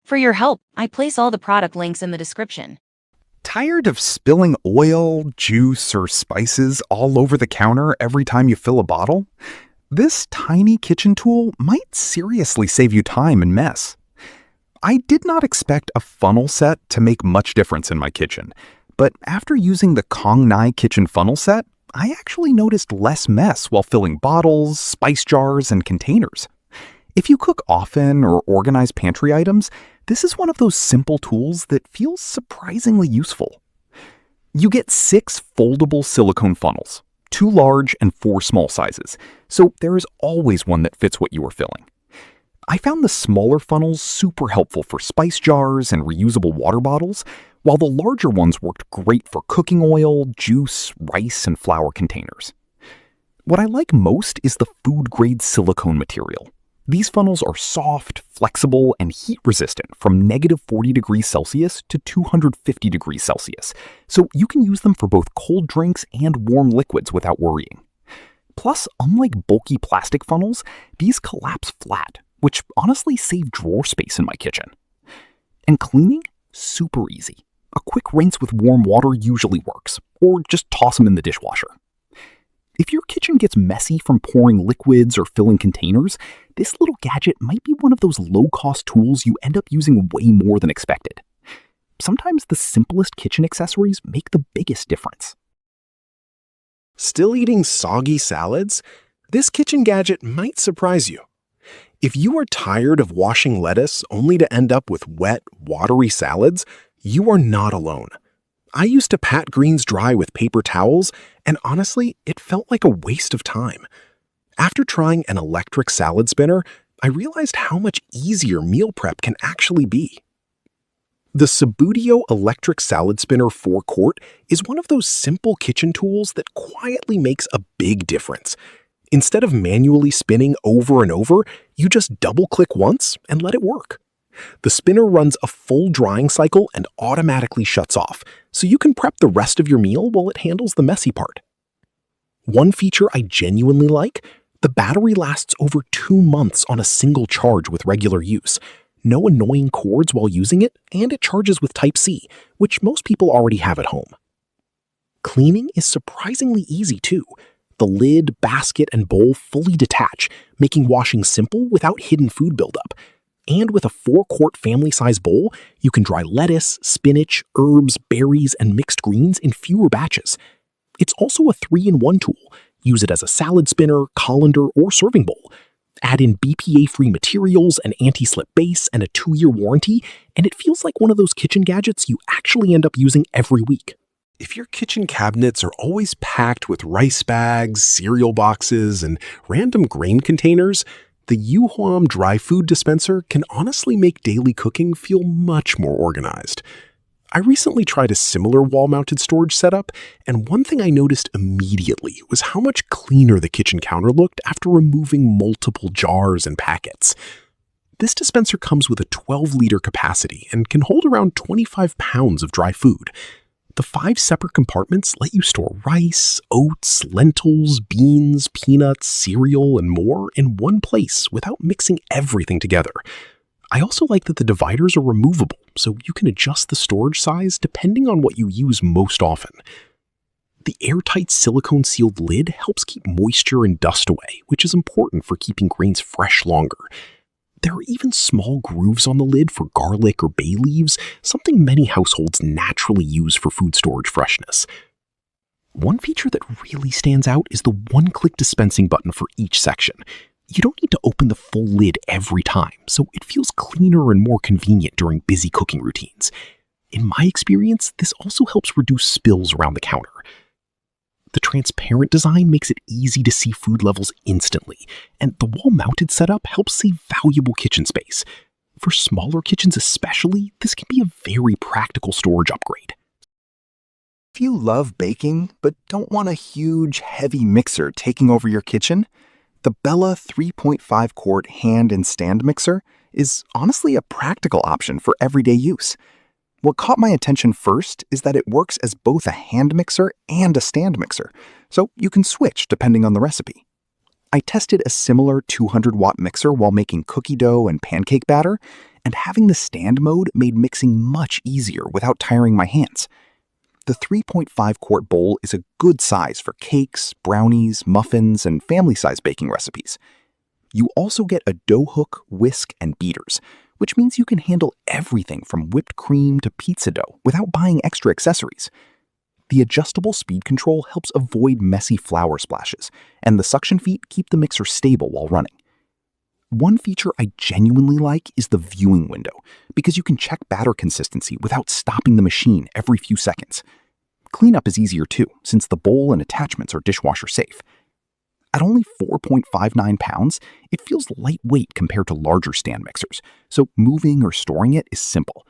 For your help, I place all the product links in the description. Tired of spilling oil, juice, or spices all over the counter every time you fill a bottle? This tiny kitchen tool might seriously save you time and mess. I did not expect a funnel set to make much difference in my kitchen, but after using the 𝐓𝐇𝐀𝐍𝐶 kitchen funnel set, I actually noticed less mess while filling bottles, spice jars, and containers. If you cook often or organize pantry items, this is one of those simple tools that feels surprisingly useful. You get 6 foldable silicone funnels, 2 large and 4 small sizes, so there is always one that fits what you are filling. I found the smaller funnels super helpful for spice jars and reusable water bottles, while the larger ones worked great for cooking oil, juice, rice, and flour containers. What I like most is the food-grade silicone material. These funnels are soft, flexible, and heat-resistant from -40°C to 250°C, so you can use them for both cold drinks and warm liquids without worrying. Plus, unlike bulky plastic funnels, these collapse flat, which honestly save drawer space in my kitchen. And cleaning? Super easy. A quick rinse with warm water usually works, or just toss them in the dishwasher. If your kitchen gets messy from pouring liquids or filling containers, this little gadget might be one of those low-cost tools you end up using way more than expected. Sometimes the simplest kitchen accessories make the biggest difference. Still eating soggy salads? This kitchen gadget might surprise you. If you are tired of washing lettuce only to end up with wet, watery salads, you are not alone. I used to pat greens dry with paper towels, and honestly, it felt like a waste of time. After trying an electric salad spinner, I realized how much easier meal prep can actually be. The Subudio Electric Salad Spinner 4-quart is one of those simple kitchen tools that quietly makes a big difference. Instead of manually spinning over and over, you just double-click once and let it work. The spinner runs a full drying cycle and automatically shuts off, so you can prep the rest of your meal while it handles the messy part. One feature I genuinely like: the battery lasts over 2 months on a single charge with regular use. No annoying cords while using it, and it charges with Type-C, which most people already have at home. Cleaning is surprisingly easy too. The lid, basket, and bowl fully detach, making washing simple without hidden food buildup. And with a 4-quart family-size bowl, you can dry lettuce, spinach, herbs, berries, and mixed greens in fewer batches. It's also a 3-in-1 tool. Use it as a salad spinner, colander, or serving bowl. Add in BPA-free materials, an anti-slip base, and a 2-year warranty, and it feels like one of those kitchen gadgets you actually end up using every week. If your kitchen cabinets are always packed with rice bags, cereal boxes, and random grain containers, the 𝐕𝐈𝐒 dry food dispenser can honestly make daily cooking feel much more organized. I recently tried a similar wall-mounted storage setup, and one thing I noticed immediately was how much cleaner the kitchen counter looked after removing multiple jars and packets. This dispenser comes with a 12-liter capacity and can hold around 25 pounds of dry food. The 5 separate compartments let you store rice, oats, lentils, beans, peanuts, cereal, and more in one place without mixing everything together. I also like that the dividers are removable, so you can adjust the storage size depending on what you use most often. The airtight silicone-sealed lid helps keep moisture and dust away, which is important for keeping grains fresh longer. There are even small grooves on the lid for garlic or bay leaves, something many households naturally use for food storage freshness. One feature that really stands out is the one-click dispensing button for each section. You don't need to open the full lid every time, so it feels cleaner and more convenient during busy cooking routines. In my experience, this also helps reduce spills around the counter. The transparent design makes it easy to see food levels instantly, and the wall-mounted setup helps save valuable kitchen space. For smaller kitchens especially, this can be a very practical storage upgrade. If you love baking but don't want a huge, heavy mixer taking over your kitchen, the Bella 3.5-quart hand and stand mixer is honestly a practical option for everyday use. What caught my attention first is that it works as both a hand mixer and a stand mixer, so you can switch depending on the recipe. I tested a similar 200-watt mixer while making cookie dough and pancake batter, and having the stand mode made mixing much easier without tiring my hands. The 3.5-quart bowl is a good size for cakes, brownies, muffins, and family-size baking recipes. You also get a dough hook, whisk, and beaters, which means you can handle everything from whipped cream to pizza dough without buying extra accessories. The adjustable speed control helps avoid messy flour splashes, and the suction feet keep the mixer stable while running. One feature I genuinely like is the viewing window, because you can check batter consistency without stopping the machine every few seconds. Cleanup is easier too, since the bowl and attachments are dishwasher safe. At only 4.59 pounds, it feels lightweight compared to larger stand mixers, so moving or storing it is simple.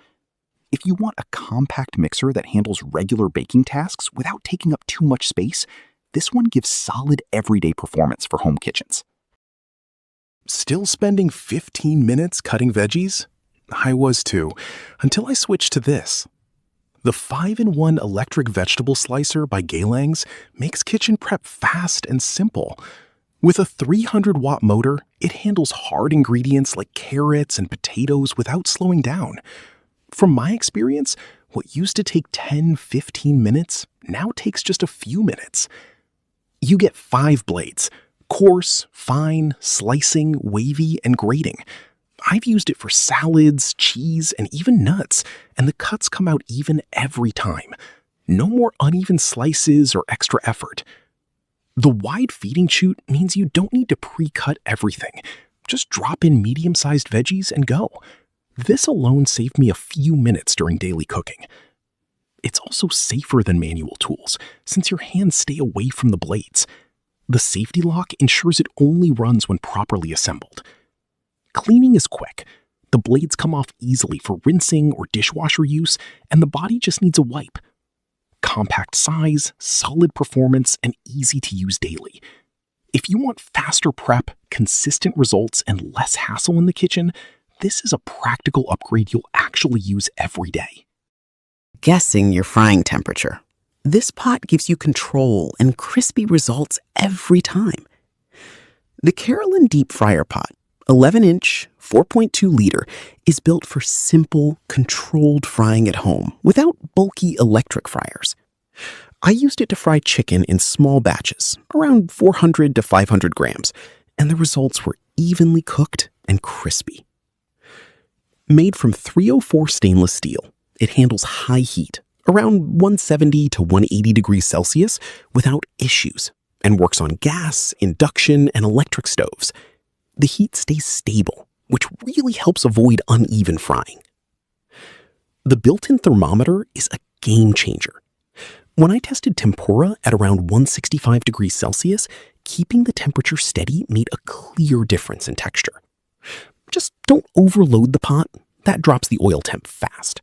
If you want a compact mixer that handles regular baking tasks without taking up too much space, this one gives solid everyday performance for home kitchens. Still spending 15 minutes cutting veggies? I was too, until I switched to this. The 5-in-1 electric vegetable slicer by 𝐓𝐇𝐀𝐍𝐶 makes kitchen prep fast and simple. With a 300-watt motor, it handles hard ingredients like carrots and potatoes without slowing down. From my experience, what used to take 10-15 minutes now takes just a few minutes. You get 5 blades: coarse, fine, slicing, wavy, and grating. I've used it for salads, cheese, and even nuts, and the cuts come out even every time. No more uneven slices or extra effort. The wide feeding chute means you don't need to pre-cut everything. Just drop in medium-sized veggies and go. This alone saved me a few minutes during daily cooking. It's also safer than manual tools, since your hands stay away from the blades. The safety lock ensures it only runs when properly assembled. Cleaning is quick. The blades come off easily for rinsing or dishwasher use, and the body just needs a wipe. Compact size, solid performance, and easy to use daily. If you want faster prep, consistent results, and less hassle in the kitchen, this is a practical upgrade you'll actually use every day. Guessing your frying temperature. This pot gives you control and crispy results every time. The Carolyn Deep Fryer Pot, 11-inch, 4.2-liter, is built for simple, controlled frying at home without bulky electric fryers. I used it to fry chicken in small batches, around 400 to 500 grams, and the results were evenly cooked and crispy. Made from 304 stainless steel, it handles high heat, around 170 to 180 degrees Celsius, without issues, and works on gas, induction, and electric stoves. The heat stays stable, which really helps avoid uneven frying. The built-in thermometer is a game changer. When I tested tempura at around 165 degrees Celsius, keeping the temperature steady made a clear difference in texture. Just don't overload the pot. That drops the oil temp fast.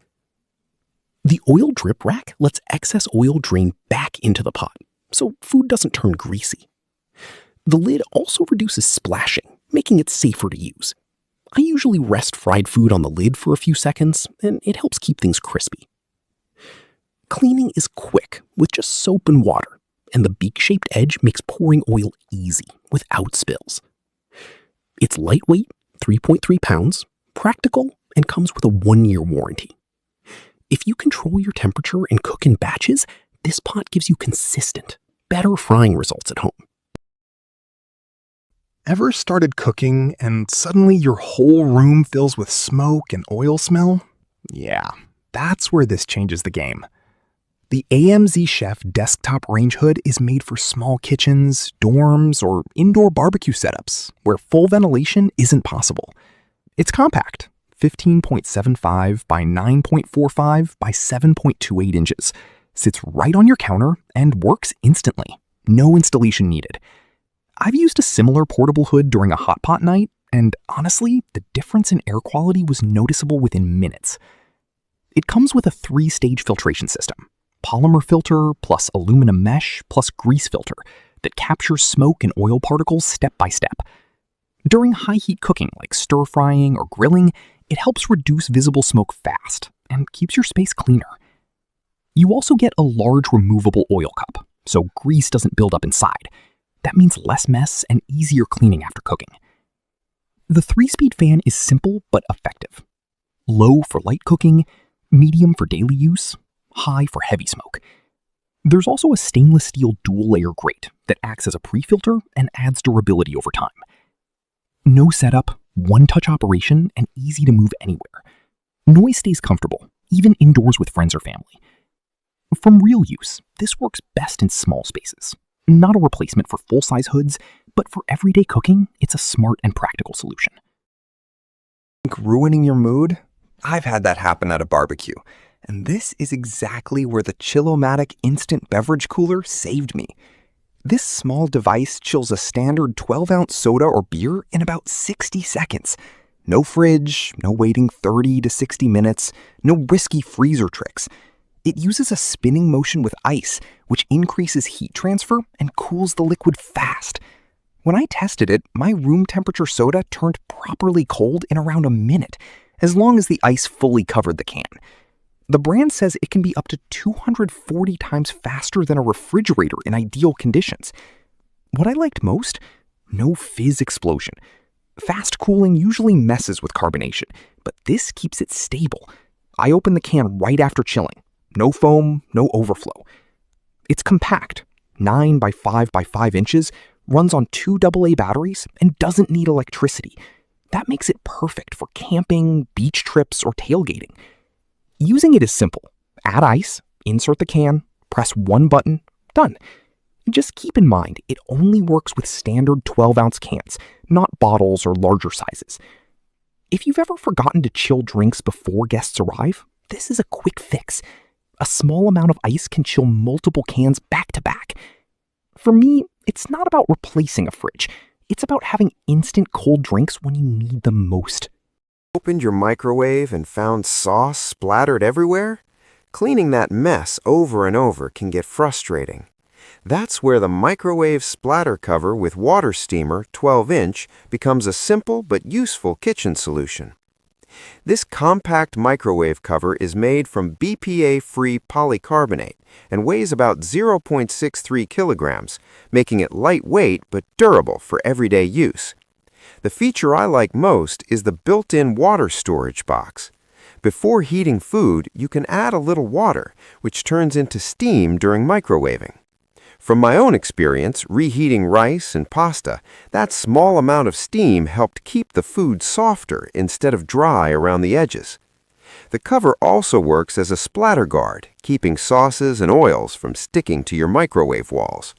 The oil drip rack lets excess oil drain back into the pot, so food doesn't turn greasy. The lid also reduces splashing, making it safer to use. I usually rest fried food on the lid for a few seconds, and it helps keep things crispy. Cleaning is quick with just soap and water, and the beak-shaped edge makes pouring oil easy without spills. It's lightweight, 3.3 pounds, practical, and comes with a 1-year warranty. If you control your temperature and cook in batches, this pot gives you consistent, better frying results at home. Ever started cooking and suddenly your whole room fills with smoke and oil smell? Yeah, that's where this changes the game. The AMZ Chef desktop range hood is made for small kitchens, dorms, or indoor barbecue setups where full ventilation isn't possible. It's compact, 15.75 by 9.45 by 7.28 inches, sits right on your counter, and works instantly. No installation needed. I've used a similar portable hood during a hot pot night, and honestly, the difference in air quality was noticeable within minutes. It comes with a 3-stage filtration system: polymer filter plus aluminum mesh plus grease filter that captures smoke and oil particles step by step. During high-heat cooking like stir-frying or grilling, it helps reduce visible smoke fast and keeps your space cleaner. You also get a large removable oil cup, so grease doesn't build up inside. That means less mess and easier cleaning after cooking. The 3-speed fan is simple but effective. Low for light cooking, medium for daily use, high for heavy smoke. There's also a stainless steel dual-layer grate that acts as a pre-filter and adds durability over time. No setup, one-touch operation, and easy to move anywhere. Noise stays comfortable, even indoors with friends or family. From real use, this works best in small spaces. Not a replacement for full-size hoods, but for everyday cooking, it's a smart and practical solution. Ruining your mood? I've had that happen at a barbecue. And this is exactly where the Chill-O-Matic instant beverage cooler saved me. This small device chills a standard 12-ounce soda or beer in about 60 seconds. No fridge, no waiting 30 to 60 minutes, no risky freezer tricks. It uses a spinning motion with ice, which increases heat transfer and cools the liquid fast. When I tested it, my room temperature soda turned properly cold in around a minute, as long as the ice fully covered the can. The brand says it can be up to 240 times faster than a refrigerator in ideal conditions. What I liked most? No fizz explosion. Fast cooling usually messes with carbonation, but this keeps it stable. I open the can right after chilling. No foam, no overflow. It's compact, 9 by 5 by 5 inches, runs on 2 AA batteries, and doesn't need electricity. That makes it perfect for camping, beach trips, or tailgating. Using it is simple. Add ice, insert the can, press one button, done. Just keep in mind, it only works with standard 12-ounce cans, not bottles or larger sizes. If you've ever forgotten to chill drinks before guests arrive, this is a quick fix. A small amount of ice can chill multiple cans back to back. For me, it's not about replacing a fridge. It's about having instant cold drinks when you need them most. Opened your microwave and found sauce splattered everywhere? Cleaning that mess over and over can get frustrating. That's where the microwave splatter cover with water steamer 12-inch becomes a simple but useful kitchen solution. This compact microwave cover is made from BPA-free polycarbonate and weighs about 0.63 kilograms, making it lightweight but durable for everyday use. The feature I like most is the built-in water storage box. Before heating food, you can add a little water, which turns into steam during microwaving. From my own experience reheating rice and pasta, that small amount of steam helped keep the food softer instead of dry around the edges. The cover also works as a splatter guard, keeping sauces and oils from sticking to your microwave walls.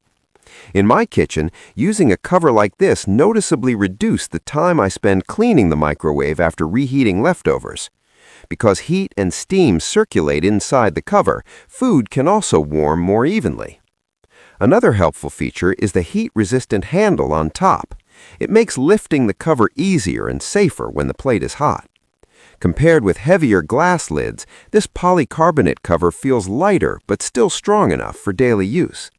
In my kitchen, using a cover like this noticeably reduced the time I spend cleaning the microwave after reheating leftovers. Because heat and steam circulate inside the cover, food can also warm more evenly. Another helpful feature is the heat-resistant handle on top. It makes lifting the cover easier and safer when the plate is hot. Compared with heavier glass lids, this polycarbonate cover feels lighter but still strong enough for daily use.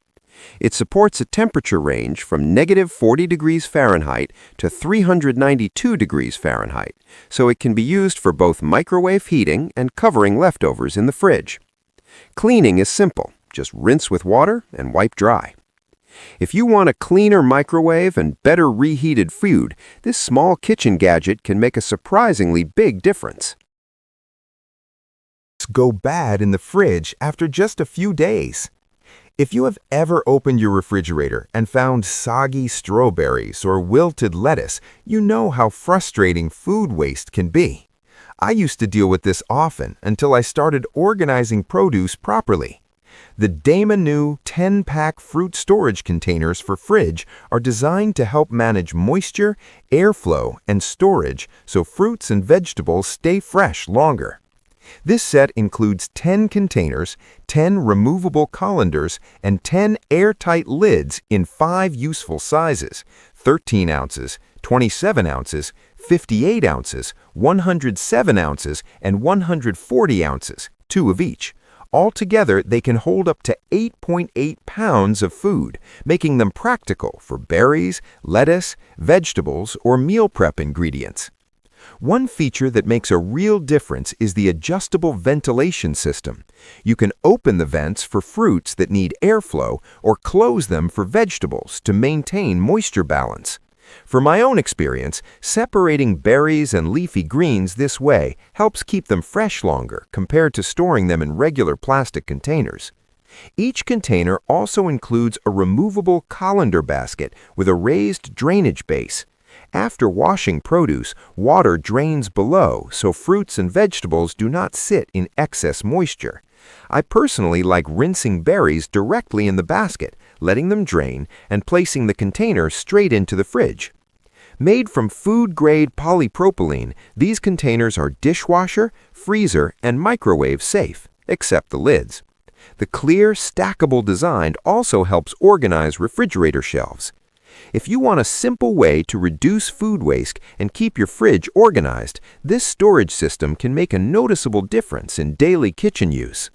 It supports a temperature range from -40 degrees Fahrenheit to 392 degrees Fahrenheit, so it can be used for both microwave heating and covering leftovers in the fridge. Cleaning is simple. Just rinse with water and wipe dry. If you want a cleaner microwave and better reheated food, this small kitchen gadget can make a surprisingly big difference. Go bad in the fridge after just a few days. If you have ever opened your refrigerator and found soggy strawberries or wilted lettuce, you know how frustrating food waste can be. I used to deal with this often until I started organizing produce properly. The Damon new 10-pack fruit storage containers for fridge are designed to help manage moisture, airflow, and storage so fruits and vegetables stay fresh longer. This set includes 10 containers, 10 removable colanders, and 10 airtight lids in 5 useful sizes: 13 ounces, 27 ounces, 58 ounces, 107 ounces, and 140 ounces, 2 of each. Altogether, they can hold up to 8.8 pounds of food, making them practical for berries, lettuce, vegetables, or meal prep ingredients. One feature that makes a real difference is the adjustable ventilation system. You can open the vents for fruits that need airflow or close them for vegetables to maintain moisture balance. For my own experience, separating berries and leafy greens this way helps keep them fresh longer compared to storing them in regular plastic containers. Each container also includes a removable colander basket with a raised drainage base. After washing produce, water drains below so fruits and vegetables do not sit in excess moisture. I personally like rinsing berries directly in the basket, letting them drain, and placing the container straight into the fridge. Made from food-grade polypropylene, these containers are dishwasher, freezer, and microwave safe, except the lids. The clear, stackable design also helps organize refrigerator shelves. If you want a simple way to reduce food waste and keep your fridge organized, this storage system can make a noticeable difference in daily kitchen use.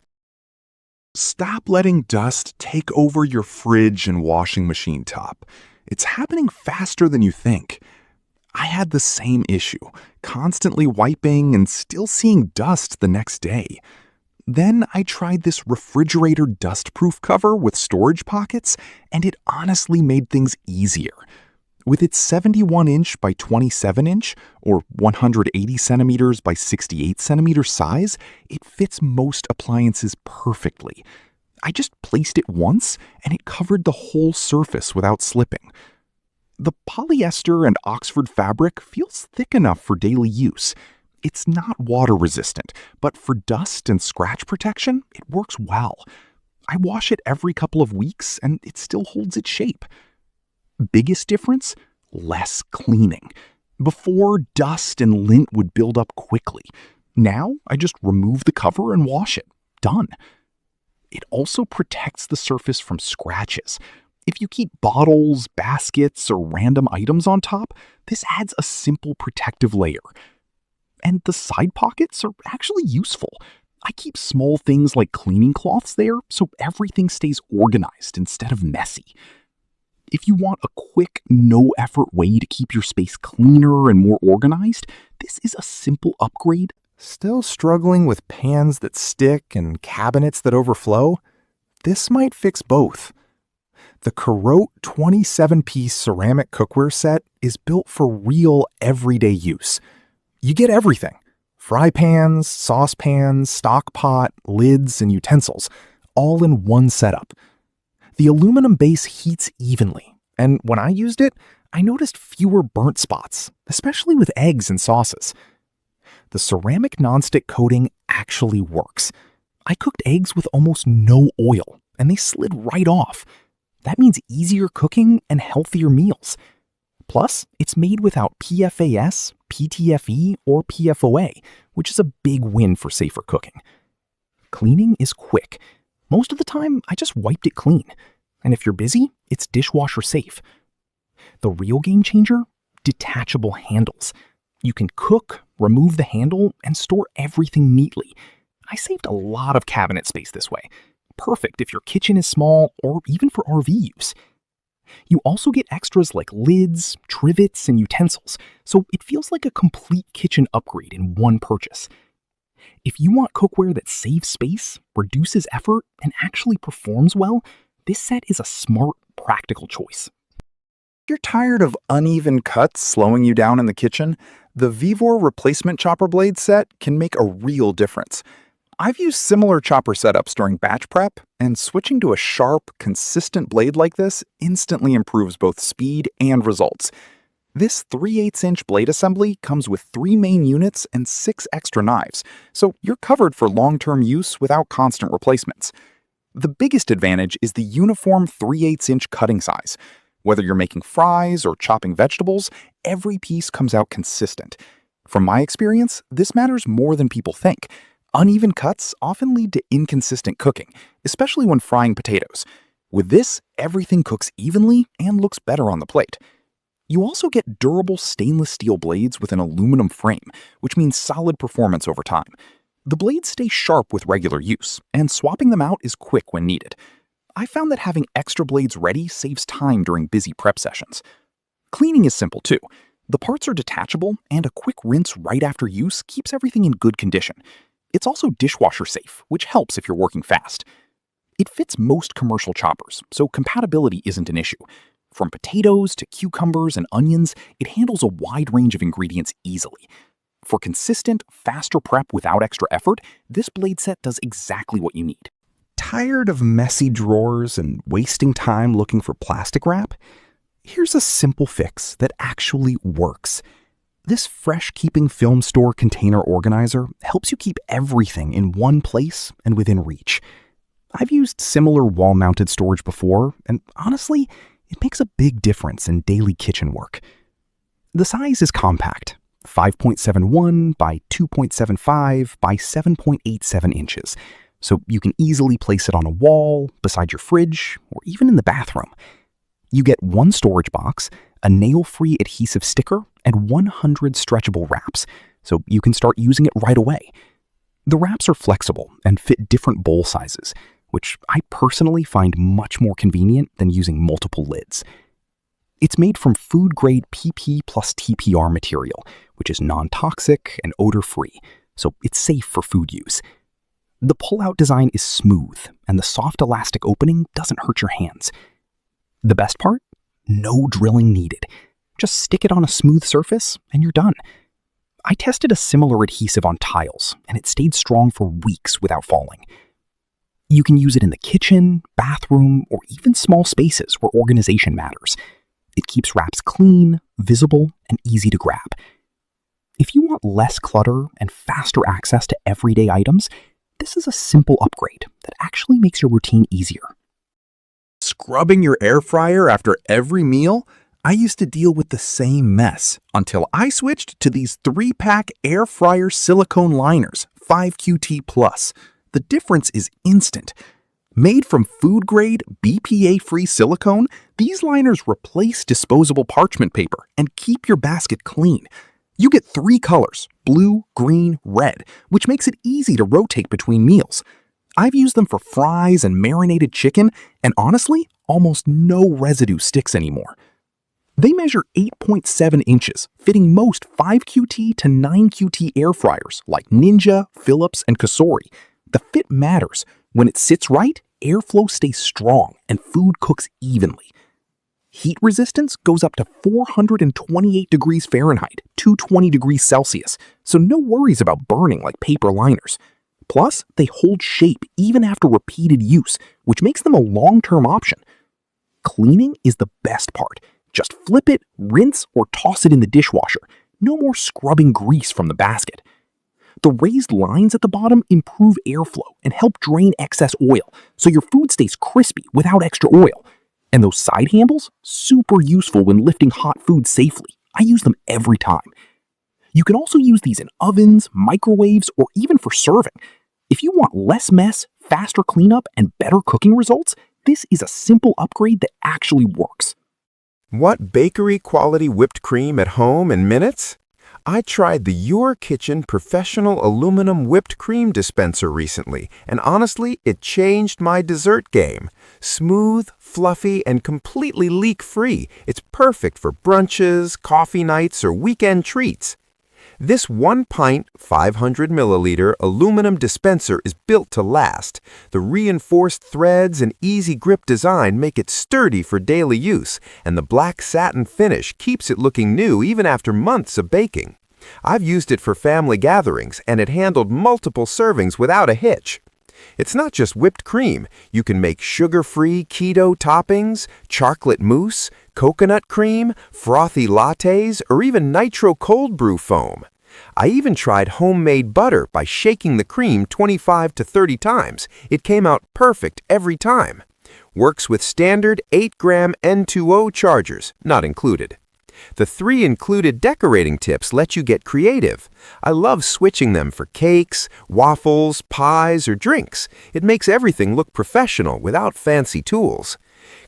Stop letting dust take over your fridge and washing machine top. It's happening faster than you think. I had the same issue, constantly wiping and still seeing dust the next day. Then I tried this refrigerator dust-proof cover with storage pockets, and it honestly made things easier. With its 71-inch by 27-inch, or 180 centimeters by 68 centimeter size, it fits most appliances perfectly. I just placed it once, and it covered the whole surface without slipping. The polyester and Oxford fabric feels thick enough for daily use. It's not water resistant, but for dust and scratch protection, it works well. I wash it every couple of weeks and it still holds its shape. Biggest difference? Less cleaning. Before, dust and lint would build up quickly. Now, I just remove the cover and wash it. Done. It also protects the surface from scratches. If you keep bottles, baskets, or random items on top, this adds a simple protective layer. And the side pockets are actually useful. I keep small things like cleaning cloths there so everything stays organized instead of messy. If you want a quick, no-effort way to keep your space cleaner and more organized, this is a simple upgrade. Still struggling with pans that stick and cabinets that overflow? This might fix both. The 𝐓𝐇𝐀 27-piece ceramic cookware set is built for real everyday use. You get everything: fry pans, saucepans, stock pot, lids, and utensils, all in one setup. The aluminum base heats evenly, and when I used it, I noticed fewer burnt spots, especially with eggs and sauces. The ceramic nonstick coating actually works. I cooked eggs with almost no oil, and they slid right off. That means easier cooking and healthier meals. Plus, it's made without PFAS, PTFE, or PFOA, which is a big win for safer cooking. Cleaning is quick. Most of the time, I just wiped it clean. And if you're busy, it's dishwasher safe. The real game changer? Detachable handles. You can cook, remove the handle, and store everything neatly. I saved a lot of cabinet space this way. Perfect if your kitchen is small or even for RV use. You also get extras like lids, trivets, and utensils, so it feels like a complete kitchen upgrade in one purchase. If you want cookware that saves space, reduces effort, and actually performs well, this set is a smart, practical choice. If you're tired of uneven cuts slowing you down in the kitchen, the 𝐕𝐈𝐒 replacement chopper blade set can make a real difference. I've used similar chopper setups during batch prep, and switching to a sharp, consistent blade like this instantly improves both speed and results. This 3/8-inch blade assembly comes with 3 main units and 6 extra knives, so you're covered for long-term use without constant replacements. The biggest advantage is the uniform 3/8-inch cutting size. Whether you're making fries or chopping vegetables, every piece comes out consistent. From my experience, this matters more than people think. Uneven cuts often lead to inconsistent cooking, especially when frying potatoes. With this, everything cooks evenly and looks better on the plate. You also get durable stainless steel blades with an aluminum frame, which means solid performance over time. The blades stay sharp with regular use, and swapping them out is quick when needed. I found that having extra blades ready saves time during busy prep sessions. Cleaning is simple too. The parts are detachable, and a quick rinse right after use keeps everything in good condition. It's also dishwasher safe, which helps if you're working fast. It fits most commercial choppers, so compatibility isn't an issue. From potatoes to cucumbers and onions, it handles a wide range of ingredients easily. For consistent, faster prep without extra effort, this blade set does exactly what you need. Tired of messy drawers and wasting time looking for plastic wrap? Here's a simple fix that actually works. This fresh-keeping film store container organizer helps you keep everything in one place and within reach. I've used similar wall-mounted storage before, and honestly, it makes a big difference in daily kitchen work. The size is compact, 5.71 by 2.75 by 7.87 inches, so you can easily place it on a wall, beside your fridge, or even in the bathroom. You get one storage box, a nail-free adhesive sticker, and 100 stretchable wraps, so you can start using it right away. The wraps are flexible and fit different bowl sizes, which I personally find much more convenient than using multiple lids. It's made from food-grade PP plus TPR material, which is non-toxic and odor-free, so it's safe for food use. The pull-out design is smooth, and the soft elastic opening doesn't hurt your hands. The best part? No drilling needed. Just stick it on a smooth surface, and you're done. I tested a similar adhesive on tiles, and it stayed strong for weeks without falling. You can use it in the kitchen, bathroom, or even small spaces where organization matters. It keeps wraps clean, visible, and easy to grab. If you want less clutter and faster access to everyday items, this is a simple upgrade that actually makes your routine easier. Scrubbing your air fryer after every meal? I used to deal with the same mess until I switched to these 3-pack air fryer silicone liners, 𝐓𝐇𝐀𝐍𝐶+. The difference is instant. Made from food-grade, BPA-free silicone, these liners replace disposable parchment paper and keep your basket clean. You get 3 colors, blue, green, red, which makes it easy to rotate between meals. I've used them for fries and marinated chicken, and honestly, almost no residue sticks anymore. They measure 8.7 inches, fitting most 5QT to 9QT air fryers like Ninja, Philips, and 𝐓𝐇𝐀𝐍𝐶+. The fit matters. When it sits right, airflow stays strong and food cooks evenly. Heat resistance goes up to 428 degrees Fahrenheit, 220 degrees Celsius, so no worries about burning like paper liners. Plus, they hold shape even after repeated use, which makes them a long-term option. Cleaning is the best part. Just flip it, rinse, or toss it in the dishwasher. No more scrubbing grease from the basket. The raised lines at the bottom improve airflow and help drain excess oil, so your food stays crispy without extra oil. And those side handles? Super useful when lifting hot food safely. I use them every time. You can also use these in ovens, microwaves, or even for serving. If you want less mess, faster cleanup, and better cooking results, this is a simple upgrade that actually works. Want bakery-quality whipped cream at home in minutes? I tried the 𝐕𝐈𝐒 Professional Aluminum Whipped Cream Dispenser recently, and honestly, it changed my dessert game. Smooth, fluffy, and completely leak-free. It's perfect for brunches, coffee nights, or weekend treats. This 1-pint, 500-milliliter aluminum dispenser is built to last. The reinforced threads and easy grip design make it sturdy for daily use, and the black satin finish keeps it looking new even after months of baking. I've used it for family gatherings, and it handled multiple servings without a hitch. It's not just whipped cream. You can make sugar-free keto toppings, chocolate mousse, coconut cream, frothy lattes, or even nitro cold brew foam. I even tried homemade butter by shaking the cream 25 to 30 times. It came out perfect every time. Works with standard 8-gram N2O chargers, not included. The 3 included decorating tips let you get creative. I love switching them for cakes, waffles, pies, or drinks. It makes everything look professional without fancy tools.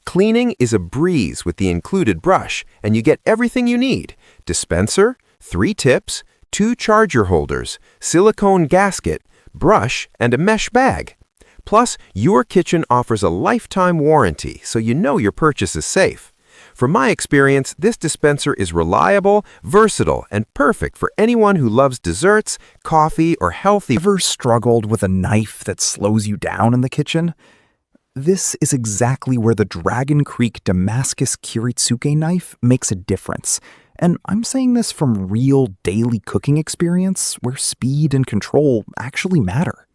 Cleaning is a breeze with the included brush, and you get everything you need: dispenser, 3 tips, 2 charger holders, silicone gasket, brush, and a mesh bag. Plus, 𝐕𝐈𝐒 offers a lifetime warranty, so you know your purchase is safe. From my experience, this dispenser is reliable, versatile, and perfect for anyone who loves desserts, coffee, or healthy. Ever struggled with a knife that slows you down in the kitchen? This is exactly where the Dragon Creek Damascus Kiritsuke knife makes a difference. And I'm saying this from real daily cooking experience where speed and control actually matter.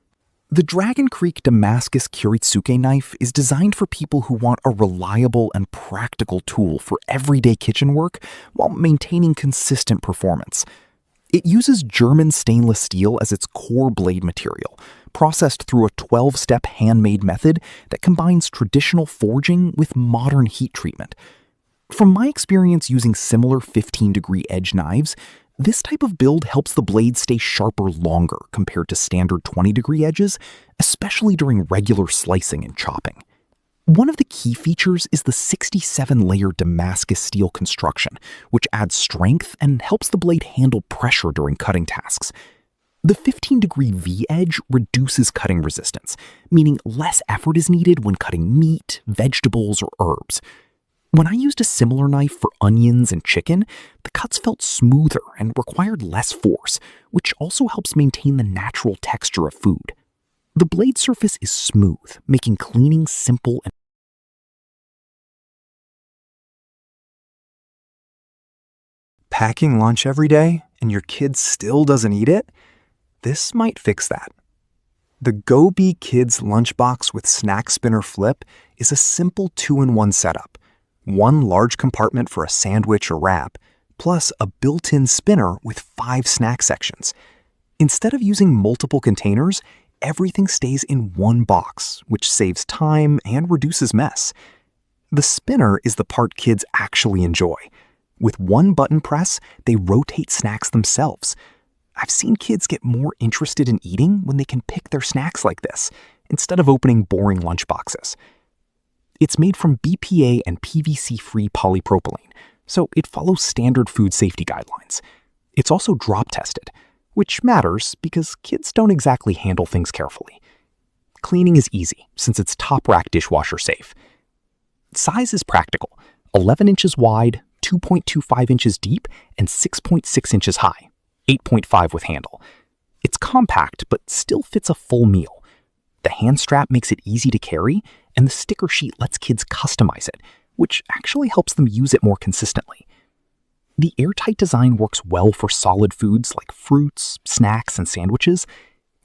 The Dragon Creek Damascus Kiritsuke knife is designed for people who want a reliable and practical tool for everyday kitchen work while maintaining consistent performance. It uses German stainless steel as its core blade material, processed through a 12-step handmade method that combines traditional forging with modern heat treatment. From my experience using similar 15-degree edge knives, this type of build helps the blade stay sharper longer compared to standard 20-degree edges, especially during regular slicing and chopping. One of the key features is the 67-layer Damascus steel construction, which adds strength and helps the blade handle pressure during cutting tasks. The 15-degree V-edge reduces cutting resistance, meaning less effort is needed when cutting meat, vegetables, or herbs. When I used a similar knife for onions and chicken, the cuts felt smoother and required less force, which also helps maintain the natural texture of food. The blade surface is smooth, making cleaning simple and Packing lunch every day and your kid still doesn't eat it? This might fix that. The 𝐕𝐈𝐒_Kids Lunchbox with Snack Spinner Flip is a simple 2-in-1 setup. One large compartment for a sandwich or wrap, plus a built-in spinner with 5 snack sections. Instead of using multiple containers, everything stays in one box, which saves time and reduces mess. The spinner is the part kids actually enjoy. With one button press, they rotate snacks themselves. I've seen kids get more interested in eating when they can pick their snacks like this, instead of opening boring lunchboxes. It's made from BPA and PVC-free polypropylene, so it follows standard food safety guidelines. It's also drop-tested, which matters because kids don't exactly handle things carefully. Cleaning is easy since it's top-rack dishwasher safe. Size is practical, 11 inches wide, 2.25 inches deep, and 6.6 inches high, 8.5 with handle. It's compact, but still fits a full meal. The hand strap makes it easy to carry, and the sticker sheet lets kids customize it, which actually helps them use it more consistently. The airtight design works well for solid foods like fruits, snacks, and sandwiches.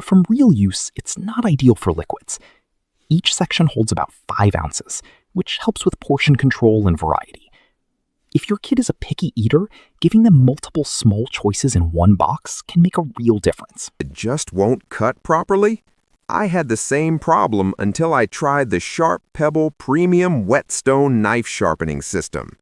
From real use, it's not ideal for liquids. Each section holds about 5 ounces, which helps with portion control and variety. If your kid is a picky eater, giving them multiple small choices in one box can make a real difference. It just won't cut properly? I had the same problem until I tried the Sharp Pebble Premium Whetstone Knife Sharpening System.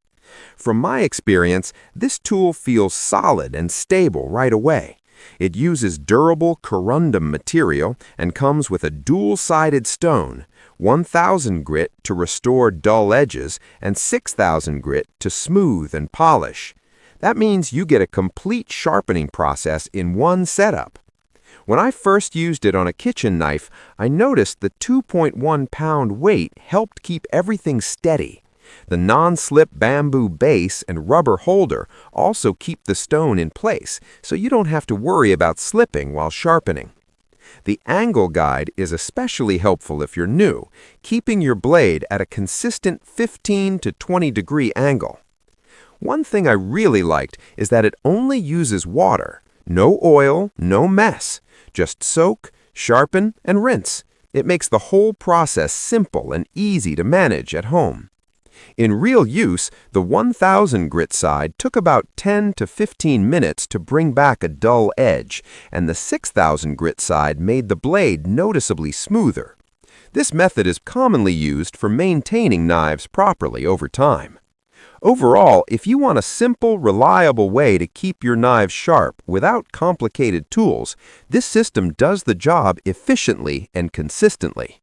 From my experience, this tool feels solid and stable right away. It uses durable corundum material and comes with a dual-sided stone, 1000 grit to restore dull edges and 6000 grit to smooth and polish. That means you get a complete sharpening process in one setup. When I first used it on a kitchen knife, I noticed the 2.1-pound weight helped keep everything steady. The non-slip bamboo base and rubber holder also keep the stone in place, so you don't have to worry about slipping while sharpening. The angle guide is especially helpful if you're new, keeping your blade at a consistent 15 to 20 degree angle. One thing I really liked is that it only uses water. No oil, no mess. Just soak, sharpen, and rinse. It makes the whole process simple and easy to manage at home. In real use, the 1000 grit side took about 10 to 15 minutes to bring back a dull edge, and the 6000 grit side made the blade noticeably smoother. This method is commonly used for maintaining knives properly over time. Overall, if you want a simple, reliable way to keep your knives sharp without complicated tools, this system does the job efficiently and consistently.